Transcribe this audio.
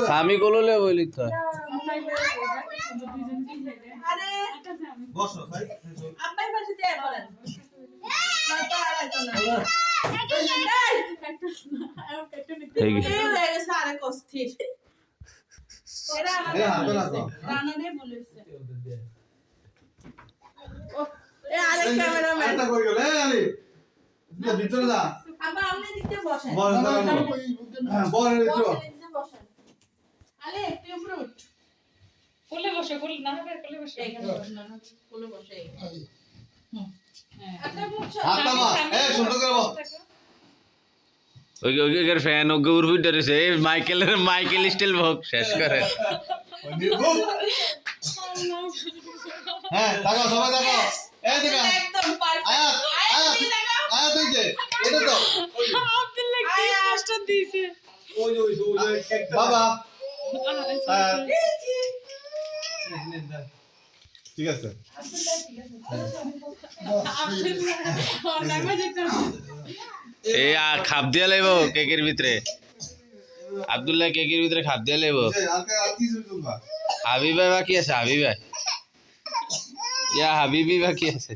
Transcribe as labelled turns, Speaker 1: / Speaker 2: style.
Speaker 1: স্বামী কোলে বলি তো
Speaker 2: আরে বসো ভাই আব্বাই পাশে চেয়ার করেন নয়তো আর আইতো না এই হয়ে গেছে আরেক অস্থির এরা আমাদের রানারে বলেছে এ আরেক ক্যামেরাম্যান
Speaker 3: এটা কই গেল এই আলি ভিতরে যা
Speaker 2: আব্বা আপনি দিতে বসেন
Speaker 3: বল বল
Speaker 2: বসেন আলে একটু উপরে উঠ
Speaker 4: কোলে বসে কোলে না হবে কোলে বসে
Speaker 2: এইখানে বসেন না কোলে বসে একটা মুখ
Speaker 3: হাত নামা এই সুন্দর করে বল
Speaker 1: ওই ওইটার ফ্যান ওকে উড়ফি ধরেছে মাইকেল স্টিল ভোগ শেষ করে
Speaker 3: হ্যাঁ দেখো সবাই দেখো এই দেখো
Speaker 2: একদম পারফেক্ট
Speaker 3: আয়াত আয়াত আয়াত এই যে এটা তো
Speaker 4: আব্দুল্লাহ কি মাস্টার দিয়েছে
Speaker 3: ওই বাবা আয়াত ঠিক আছে
Speaker 1: এই খাপ দিয়া লাইব কেকের ভিতরে আব্দুল্লাহ কেকের ভিতরে খাপ দিয়া লাইব হাবিবা বাকি আছে হাবিবা ইয়া হাবিবি বাকি আছে